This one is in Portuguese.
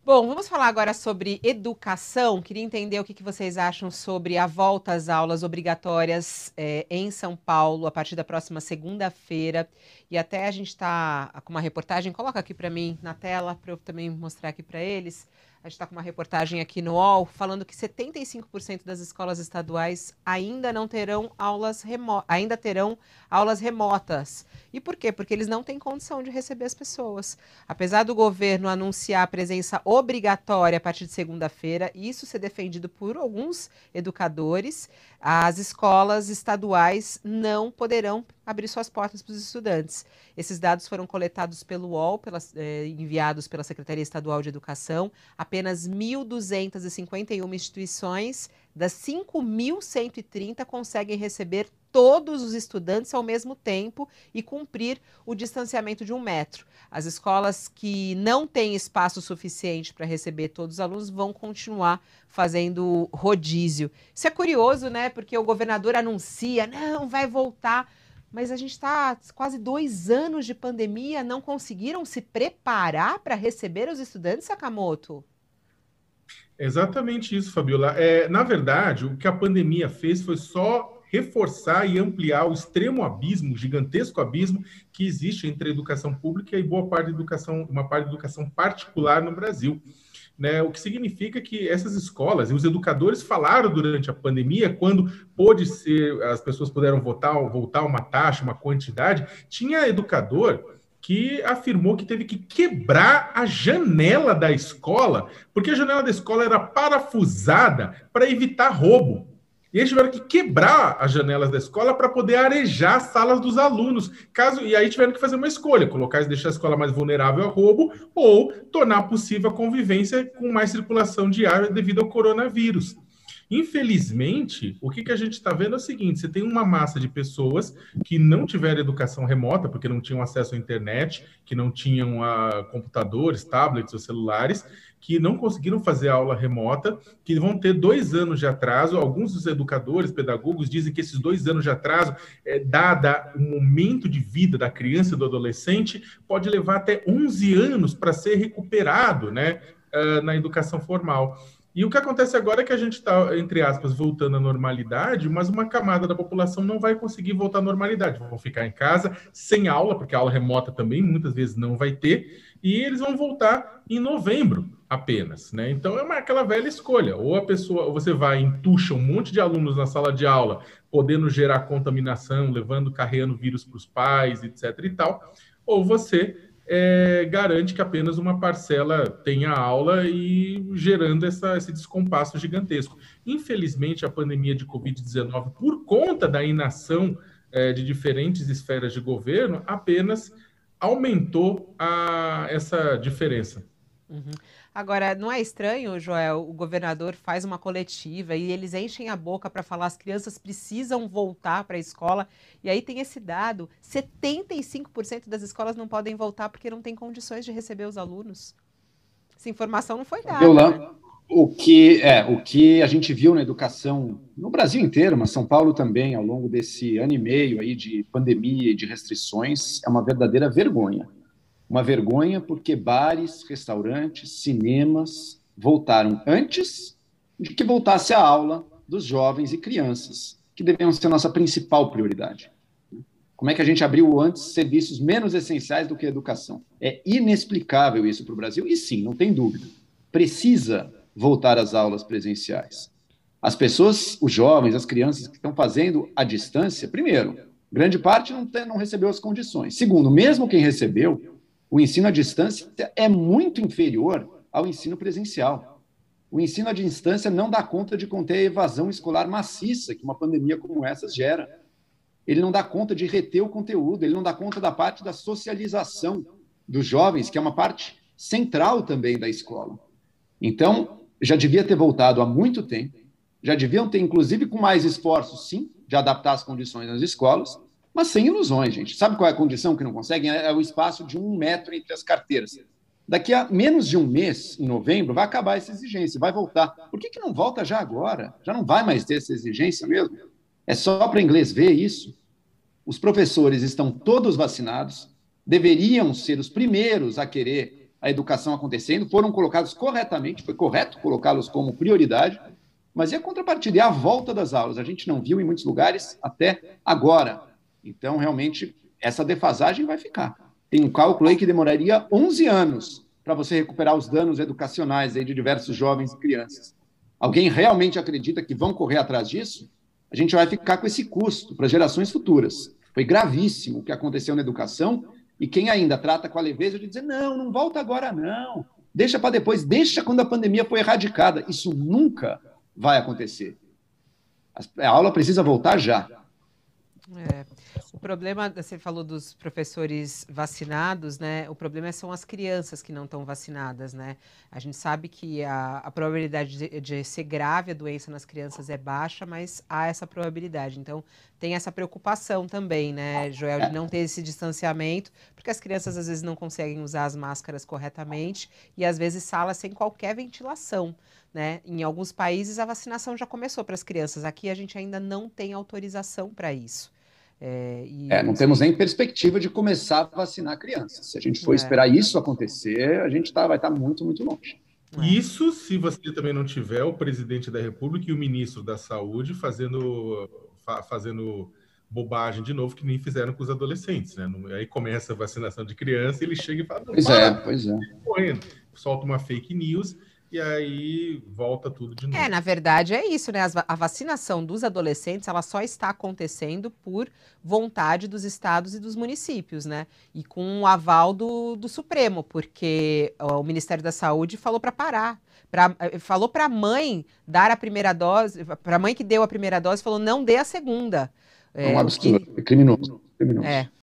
Bom, vamos falar agora sobre educação. Queria entender o que vocês acham sobre a volta às aulas obrigatórias em São Paulo a partir da próxima segunda-feira. E até a gente está com uma reportagem, coloca aqui para mim na tela, para eu também mostrar aqui para eles. A gente está com uma reportagem aqui no UOL falando que 75% das escolas estaduais ainda não terão ainda terão aulas remotas. E por quê? Porque eles não têm condição de receber as pessoas. Apesar do governo anunciar a presença obrigatória a partir de segunda-feira, isso ser defendido por alguns educadores, as escolas estaduais não poderão abrir suas portas para os estudantes. Esses dados foram coletados pelo UOL, enviados pela Secretaria Estadual de Educação. Apenas 1.251 instituições das 5.130 conseguem receber todos os estudantes ao mesmo tempo e cumprir o distanciamento de 1 metro. As escolas que não têm espaço suficiente para receber todos os alunos vão continuar fazendo rodízio. Isso é curioso, né? Porque o governador anuncia, não, vai voltar. Mas a gente está quase 2 anos de pandemia, não conseguiram se preparar para receber os estudantes, Sakamoto? Exatamente isso, Fabiola. Na verdade, o que a pandemia fez foi só reforçar e ampliar o extremo abismo, o gigantesco abismo que existe entre a educação pública e boa parte da educação, uma parte da educação particular no Brasil. Né, o que significa que essas escolas e os educadores falaram durante a pandemia, quando pôde ser, as pessoas puderam voltar uma taxa, uma quantidade, tinha educador que afirmou que teve que quebrar a janela da escola, porque a janela da escola era parafusada para evitar roubo. E eles tiveram que quebrar as janelas da escola para poder arejar as salas dos alunos. E aí tiveram que fazer uma escolha, deixar a escola mais vulnerável a roubo ou tornar possível a convivência com mais circulação de ar devido ao coronavírus. Infelizmente, o que a gente está vendo é o seguinte: você tem uma massa de pessoas que não tiveram educação remota, porque não tinham acesso à internet, que não tinham computadores, tablets ou celulares, que não conseguiram fazer aula remota, que vão ter 2 anos de atraso. Alguns dos educadores, pedagogos, dizem que esses 2 anos de atraso, dada o momento de vida da criança e do adolescente, pode levar até 11 anos para ser recuperado, né, na educação formal. E o que acontece agora é que a gente está, entre aspas, voltando à normalidade, mas uma camada da população não vai conseguir voltar à normalidade. Vão ficar em casa, sem aula, porque a aula remota também muitas vezes não vai ter, e eles vão voltar em novembro apenas, né? Então é aquela velha escolha: ou você vai e entuxa um monte de alunos na sala de aula, podendo gerar contaminação, carregando vírus para os pais, etc. e tal, ou você garante que apenas uma parcela tenha aula e gerando esse descompasso gigantesco. Infelizmente, a pandemia de Covid-19, por conta da inação de diferentes esferas de governo, apenas aumentou essa diferença. Uhum. Agora, não é estranho, Joel, o governador faz uma coletiva e eles enchem a boca para falar as crianças precisam voltar para a escola, e aí tem esse dado: 75% das escolas não podem voltar porque não tem condições de receber os alunos. Essa informação não foi dada, né? O que a gente viu na educação no Brasil inteiro, mas São Paulo também, ao longo desse ano e meio aí de pandemia e de restrições, é uma verdadeira vergonha. Uma vergonha porque bares, restaurantes, cinemas voltaram antes de que voltasse a aula dos jovens e crianças, que deveriam ser a nossa principal prioridade. Como é que a gente abriu antes serviços menos essenciais do que a educação? É inexplicável isso para o Brasil, e sim, não tem dúvida, precisa voltar às aulas presenciais. As pessoas, os jovens, as crianças que estão fazendo à distância, primeiro, grande parte não recebeu as condições. Segundo, mesmo quem recebeu, o ensino à distância é muito inferior ao ensino presencial. O ensino à distância não dá conta de conter a evasão escolar maciça que uma pandemia como essa gera. Ele não dá conta de reter o conteúdo, ele não dá conta da parte da socialização dos jovens, que é uma parte central também da escola. Então, já devia ter voltado há muito tempo, já deviam ter, inclusive, com mais esforços, sim, de adaptar as condições nas escolas, mas sem ilusões, gente. Sabe qual é a condição que não conseguem? É o espaço de 1 metro entre as carteiras. Daqui a menos de 1 mês, em novembro, vai acabar essa exigência, vai voltar. Por que não volta já agora? Já não vai mais ter essa exigência mesmo? É só para inglês ver isso? Os professores estão todos vacinados, deveriam ser os primeiros a querer a educação acontecendo, foram colocados corretamente, foi correto colocá-los como prioridade, mas e a contrapartida? E a volta das aulas? A gente não viu em muitos lugares até agora. Então, realmente, essa defasagem vai ficar. Tem um cálculo aí que demoraria 11 anos para você recuperar os danos educacionais aí de diversos jovens e crianças. Alguém realmente acredita que vão correr atrás disso? A gente vai ficar com esse custo para gerações futuras. Foi gravíssimo o que aconteceu na educação, e quem ainda trata com a leveza de dizer, não volta agora não, deixa para depois, deixa quando a pandemia for erradicada. Isso nunca vai acontecer. A aula precisa voltar já. O problema, você falou dos professores vacinados, né? O problema são as crianças que não estão vacinadas, né? A gente sabe que a probabilidade de ser grave a doença nas crianças é baixa, mas há essa probabilidade. Então, tem essa preocupação também, né, Joel, de não ter esse distanciamento, porque as crianças às vezes não conseguem usar as máscaras corretamente e às vezes salas sem qualquer ventilação, né? Em alguns países a vacinação já começou para as crianças. Aqui a gente ainda não tem autorização para isso. Não temos nem perspectiva de começar a vacinar crianças. Se a gente for esperar isso acontecer, a gente vai estar muito, muito longe. Isso se você também não tiver o presidente da República e o ministro da Saúde fazendo bobagem de novo, que nem fizeram com os adolescentes, né? Aí começa a vacinação de criança e ele chega e fala, pois é. Correndo. Solta uma fake news e aí volta tudo de novo. Na verdade é isso, né? A vacinação dos adolescentes, ela só está acontecendo por vontade dos estados e dos municípios, né? E com o aval do Supremo, porque o Ministério da Saúde falou para parar. Falou para a mãe dar a primeira dose, para a mãe que deu a primeira dose, falou não dê a segunda. Um absurdo, criminoso.